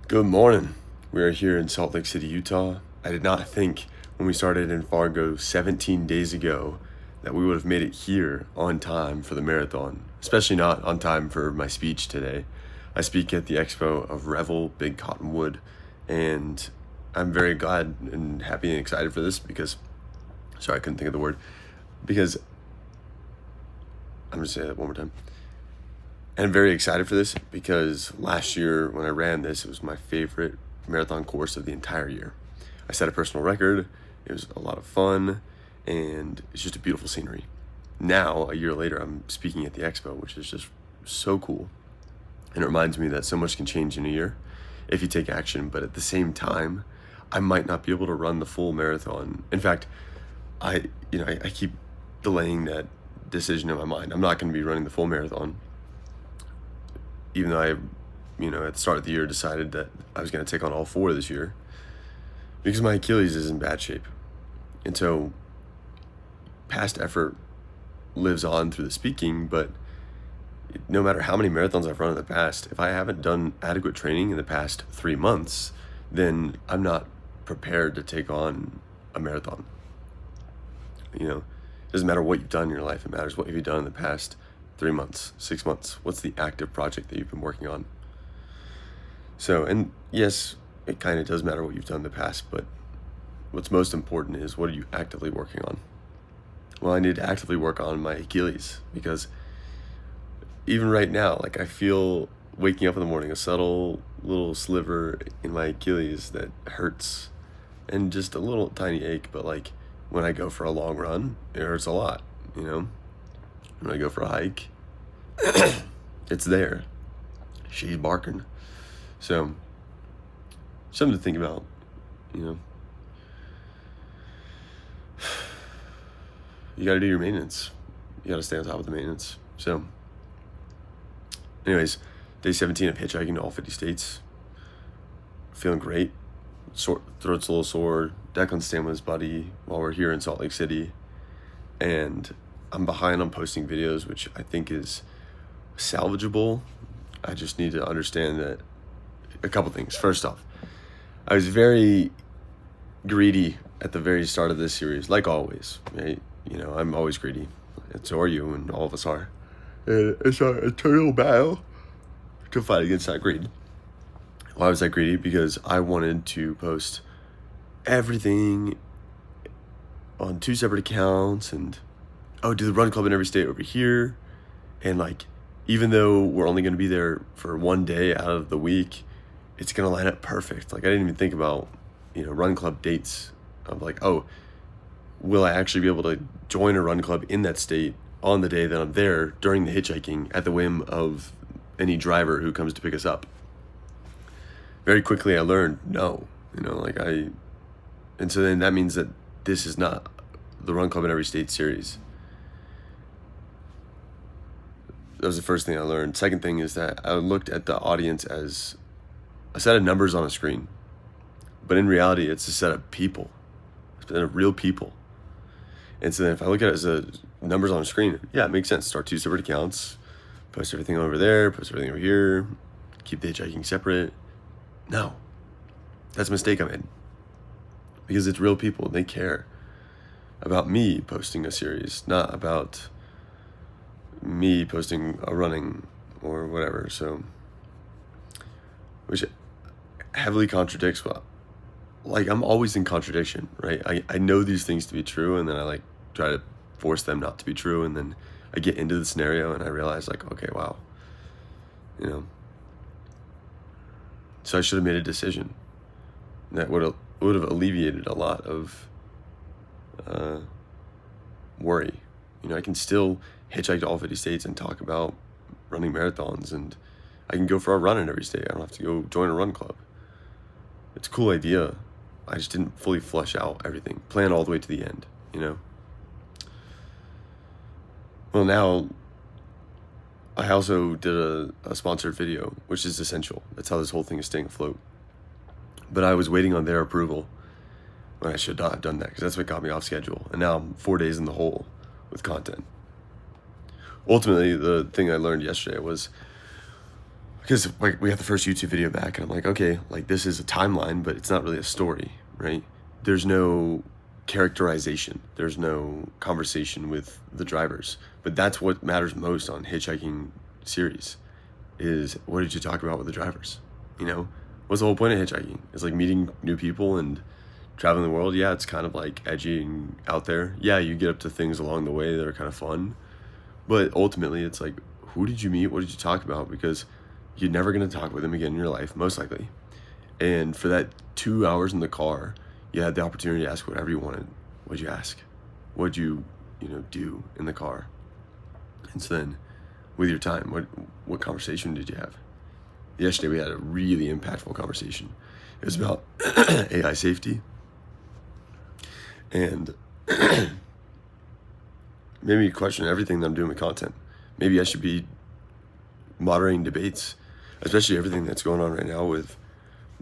Good morning. We are here in Salt Lake City, Utah. I did not think when we started in Fargo 17 days ago that we would have made it here on time for the marathon, especially not on time for my speech today. I speak at the expo of Revel, Big Cottonwood, and I'm very glad and happy and excited for this because, sorry, I couldn't think of the word, because I'm going to say that one more time. And I'm very excited for this because last year when I ran this, it was my favorite marathon course of the entire year. I set a personal record. It was a lot of fun, and it's just a beautiful scenery. Now, a year later, I'm speaking at the expo, which is just so cool. And it reminds me that so much can change in a year if you take action. But at the same time, I might not be able to run the full marathon. In fact, I keep delaying that decision in my mind. I'm not going to be running the full marathon, even though I, at the start of the year decided that I was going to take on all four this year because my Achilles is in bad shape. And so past effort lives on through the speaking, but no matter how many marathons I've run in the past, if I haven't done adequate training in the past 3 months, then I'm not prepared to take on a marathon. It doesn't matter what you've done in your life. It matters what have you done in the past 3 months, 6 months. What's the active project that you've been working on? So, and yes, it kind of does matter what you've done in the past, but what's most important is what are you actively working on? Well, I need to actively work on my Achilles because even right now, I feel waking up in the morning, a subtle little sliver in my Achilles that hurts and just a little tiny ache, but when I go for a long run, it hurts a lot, When I go for a hike, it's there. She's barking. So, something to think about, You got to do your maintenance. You got to stay on top of the maintenance. So, anyways, day 17 of hitchhiking to all 50 states. Feeling great. Throat's a little sore. Declan's staying with his buddy while we're here in Salt Lake City. And I'm behind on posting videos, which I think is salvageable. I just need to understand that a couple things. First off, I was very greedy at the very start of this series, like always, right? I'm always greedy, and so are you, and all of us are. And it's our eternal battle to fight against that greed. Why was I greedy? Because I wanted to post everything on 2 separate accounts and do the run club in every state over here. And even though we're only going to be there for 1 day out of the week, it's going to line up perfect. I didn't even think about, run club dates of will I actually be able to join a run club in that state on the day that I'm there during the hitchhiking at the whim of any driver who comes to pick us up. Very quickly I learned no, and so then that means that this is not the run club in every state series. That was the first thing I learned. Second thing is that I looked at the audience as a set of numbers on a screen, but in reality it's a set of people. It's a set of real people. And so then if I look at it as a numbers on a screen, yeah, it makes sense. Start 2 separate accounts, post everything over there, post everything over here, keep the hitchhiking separate. No, that's a mistake I made. Because it's real people. They care about me posting a series, not about me posting a running or whatever. So, which heavily contradicts what, I'm always in contradiction, right? I know these things to be true, and then I try to force them not to be true, and then I get into the scenario and I realize okay, wow, so I should have made a decision that would have alleviated a lot of worry. I can still hitchhike to all 50 states and talk about running marathons, and I can go for a run in every state. I don't have to go join a run club. It's a cool idea. I just didn't fully flesh out everything, plan all the way to the end, Well, now I also did a sponsored video, which is essential. That's how this whole thing is staying afloat. But I was waiting on their approval when I should not have done that, because that's what got me off schedule. And now I'm 4 days in the hole with content. Ultimately, the thing I learned yesterday was because like we have the first YouTube video back, and I'm like, okay, like this is a timeline, but it's not really a story, right? There's no characterization, there's no conversation with the drivers, but that's what matters most on hitchhiking series, is what did you talk about with the drivers? You know, what's the whole point of hitchhiking? It's like meeting new people and traveling the world. Yeah, it's kind of like edgy and out there. Yeah, you get up to things along the way that are kind of fun, but ultimately it's like, who did you meet? What did you talk about? Because you're never going to talk with them again in your life, most likely. And for that 2 hours in the car, you had the opportunity to ask whatever you wanted. What'd you ask? What'd you do in the car? And so then with your time, what conversation did you have? Yesterday we had a really impactful conversation. It was about AI safety, and made me question everything that I'm doing with content. Maybe I should be moderating debates, especially everything that's going on right now with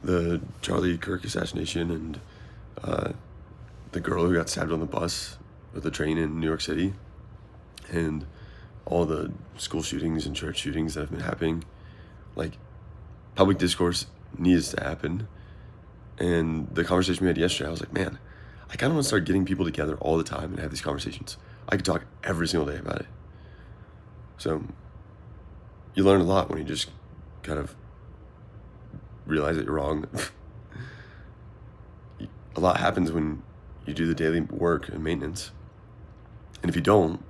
the Charlie Kirk assassination and the girl who got stabbed on the bus with the train in New York City, and all the school shootings and church shootings that have been happening. Like, public discourse needs to happen. And the conversation we had yesterday, I was like, man, I kind of want to start getting people together all the time and have these conversations. I could talk every single day about it. So you learn a lot when you just kind of realize that you're wrong. A lot happens when you do the daily work and maintenance. And if you don't,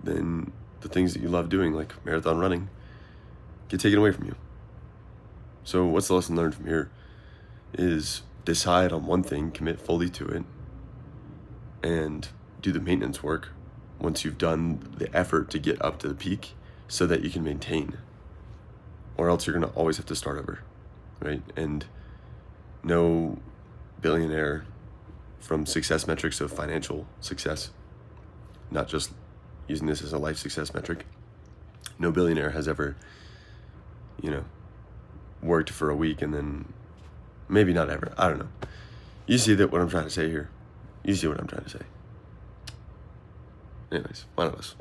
then the things that you love doing, like marathon running, get taken away from you. So what's the lesson learned from here is decide on one thing, commit fully to it, and do the maintenance work once you've done the effort to get up to the peak so that you can maintain, or else you're going to always have to start over, right? And no billionaire, from success metrics of financial success, not just using this as a life success metric, no billionaire has ever, worked for a week and then, maybe not ever, I don't know. You see that what I'm trying to say here. You see what I'm trying to say. Anyways, one of us.